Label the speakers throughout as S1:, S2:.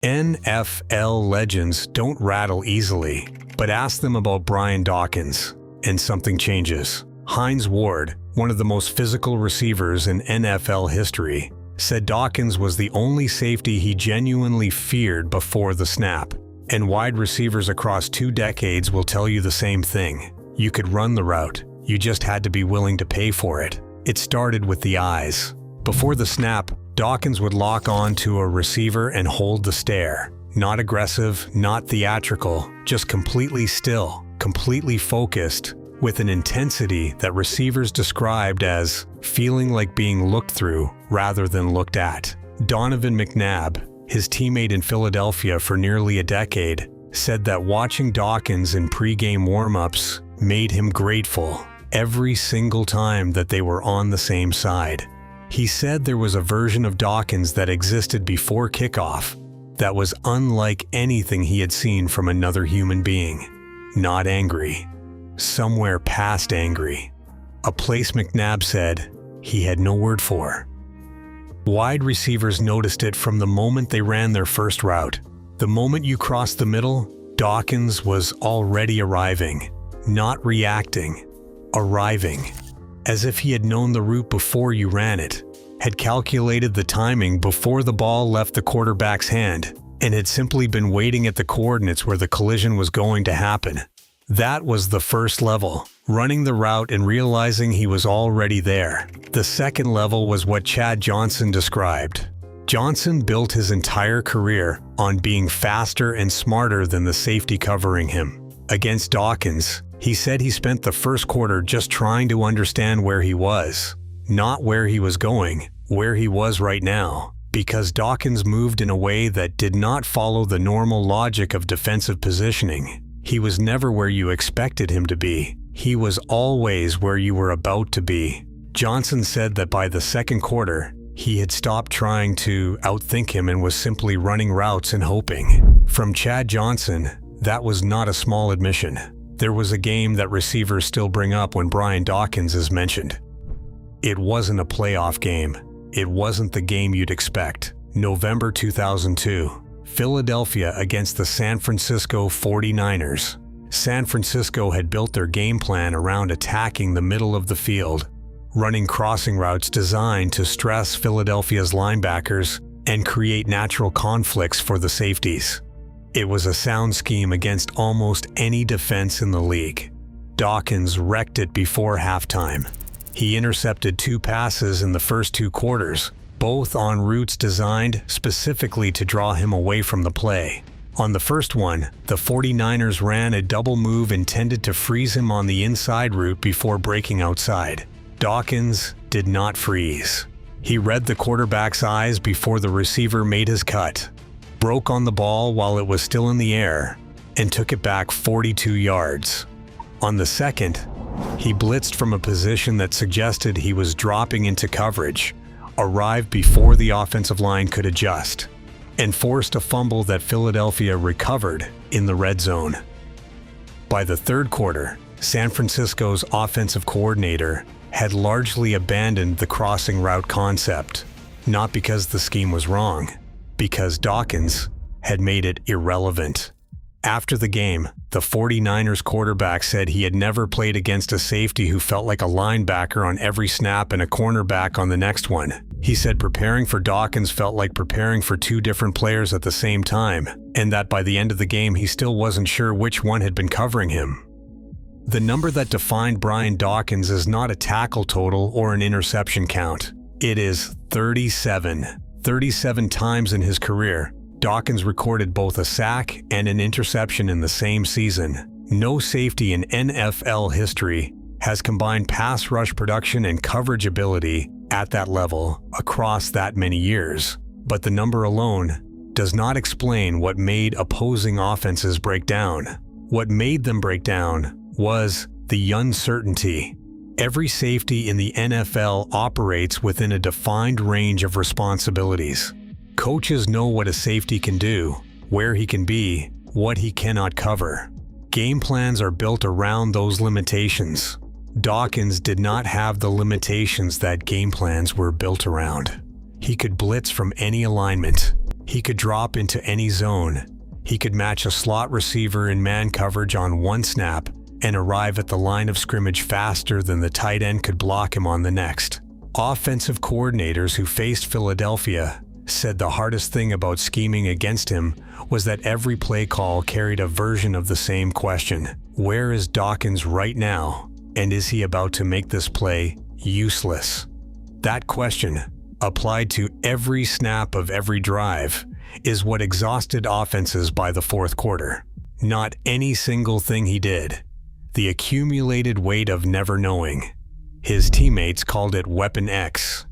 S1: NFL legends don't rattle easily, but ask them about Brian Dawkins, and something changes. Hines Ward, one of the most physical receivers in NFL history, said Dawkins was the only safety he genuinely feared before the snap. And wide receivers across 2 decades will tell you the same thing. You could run the route, you just had to be willing to pay for it. It started with the eyes. Before the snap, Dawkins would lock on to a receiver and hold the stare. Not aggressive, not theatrical, just completely still, completely focused, with an intensity that receivers described as feeling like being looked through rather than looked at. Donovan McNabb, his teammate in Philadelphia for nearly a decade, said that watching Dawkins in pre-game warm-ups made him grateful every single time that they were on the same side. He said there was a version of Dawkins that existed before kickoff that was unlike anything he had seen from another human being. Not angry. Somewhere past angry. A place McNabb said he had no word for. Wide receivers noticed it from the moment they ran their first route. The moment you crossed the middle, Dawkins was already arriving. Not reacting. Arriving. As if he had known the route before you ran it, had calculated the timing before the ball left the quarterback's hand, and had simply been waiting at the coordinates where the collision was going to happen. That was the first level, running the route and realizing he was already there. The second level was what Chad Johnson described. Johnson built his entire career on being faster and smarter than the safety covering him. Against Dawkins, he said he spent the first quarter just trying to understand where he was. Not where he was going, where he was right now. Because Dawkins moved in a way that did not follow the normal logic of defensive positioning. He was never where you expected him to be. He was always where you were about to be. Johnson said that by the second quarter, he had stopped trying to outthink him and was simply running routes and hoping. From Chad Johnson, that was not a small admission. There was a game that receivers still bring up when Brian Dawkins is mentioned. It wasn't a playoff game. It wasn't the game you'd expect. November 2002, Philadelphia against the San Francisco 49ers. San Francisco had built their game plan around attacking the middle of the field, running crossing routes designed to stress Philadelphia's linebackers and create natural conflicts for the safeties. It was a sound scheme against almost any defense in the league. Dawkins wrecked it before halftime. He intercepted 2 passes in the first 2 quarters, both on routes designed specifically to draw him away from the play. On the first one, the 49ers ran a double move intended to freeze him on the inside route before breaking outside. Dawkins did not freeze. He read the quarterback's eyes before the receiver made his cut, broke on the ball while it was still in the air, and took it back 42 yards. On the second, he blitzed from a position that suggested he was dropping into coverage, arrived before the offensive line could adjust, and forced a fumble that Philadelphia recovered in the red zone. By the third quarter, San Francisco's offensive coordinator had largely abandoned the crossing route concept, not because the scheme was wrong, because Dawkins had made it irrelevant. After the game, the 49ers quarterback said he had never played against a safety who felt like a linebacker on every snap and a cornerback on the next one. He said preparing for Dawkins felt like preparing for 2 different players at the same time, and that by the end of the game he still wasn't sure which one had been covering him. The number that defined Brian Dawkins is not a tackle total or an interception count. It is 37. 37 times in his career, Dawkins recorded both a sack and an interception in the same season. No safety in NFL history has combined pass rush production and coverage ability at that level across that many years. But the number alone does not explain what made opposing offenses break down. What made them break down was the uncertainty. Every safety in the NFL operates within a defined range of responsibilities. Coaches know what a safety can do, where he can be, what he cannot cover. Game plans are built around those limitations. Dawkins did not have the limitations that game plans were built around. He could blitz from any alignment. He could drop into any zone. He could match a slot receiver in man coverage on one snap and arrive at the line of scrimmage faster than the tight end could block him on the next. Offensive coordinators who faced Philadelphia said the hardest thing about scheming against him was that every play call carried a version of the same question. Where is Dawkins right now? And is he about to make this play useless? That question, applied to every snap of every drive, is what exhausted offenses by the fourth quarter. Not any single thing he did. The accumulated weight of never knowing. His teammates called it Weapon X.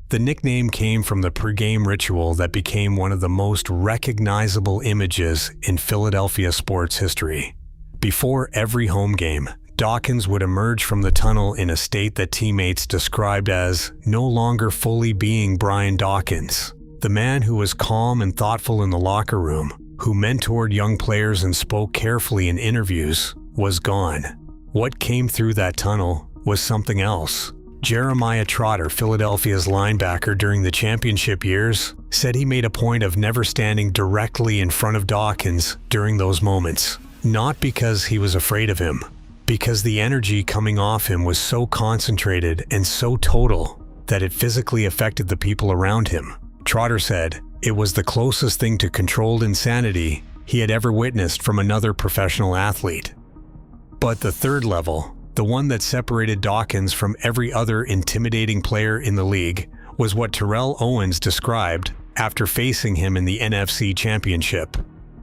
S1: The nickname came from the pregame ritual that became one of the most recognizable images in Philadelphia sports history. Before every home game, Dawkins would emerge from the tunnel in a state that teammates described as no longer fully being Brian Dawkins. The man who was calm and thoughtful in the locker room, who mentored young players and spoke carefully in interviews, was gone. What came through that tunnel was something else. Jeremiah Trotter, Philadelphia's linebacker during the championship years, said he made a point of never standing directly in front of Dawkins during those moments. Not because he was afraid of him, because the energy coming off him was so concentrated and so total that it physically affected the people around him. Trotter said it was the closest thing to controlled insanity he had ever witnessed from another professional athlete. But the third level, the one that separated Dawkins from every other intimidating player in the league, was what Terrell Owens described after facing him in the NFC Championship.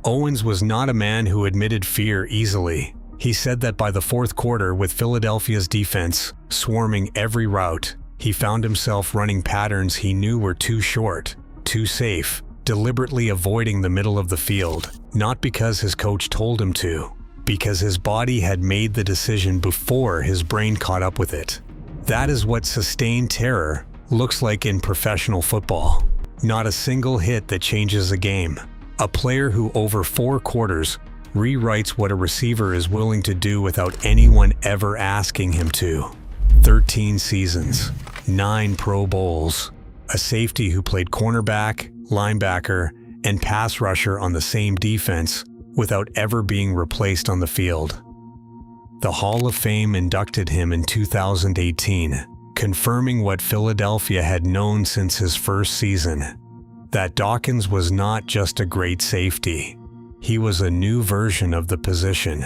S1: Owens was not a man who admitted fear easily. He said that by the fourth quarter, with Philadelphia's defense swarming every route, he found himself running patterns he knew were too short, too safe, deliberately avoiding the middle of the field, not because his coach told him to, because his body had made the decision before his brain caught up with it. That is what sustained terror looks like in professional football. Not a single hit that changes a game. A player who over 4 quarters rewrites what a receiver is willing to do without anyone ever asking him to. 13 seasons, 9 Pro Bowls, a safety who played cornerback, linebacker, and pass rusher on the same defense without ever being replaced on the field. The Hall of Fame inducted him in 2018, confirming what Philadelphia had known since his first season, that Dawkins was not just a great safety. He was a new version of the position.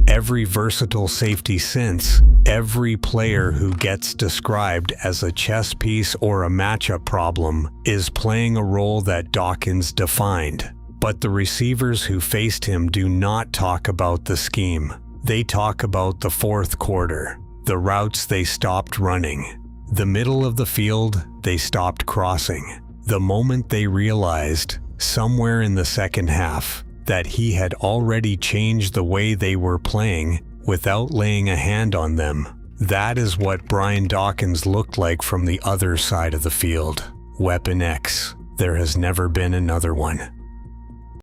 S1: Every versatile safety since, every player who gets described as a chess piece or a matchup problem is playing a role that Dawkins defined. But the receivers who faced him do not talk about the scheme. They talk about the fourth quarter, the routes they stopped running, the middle of the field they stopped crossing, the moment they realized, somewhere in the second half, that he had already changed the way they were playing without laying a hand on them. That is what Brian Dawkins looked like from the other side of the field. Weapon X. There has never been another one.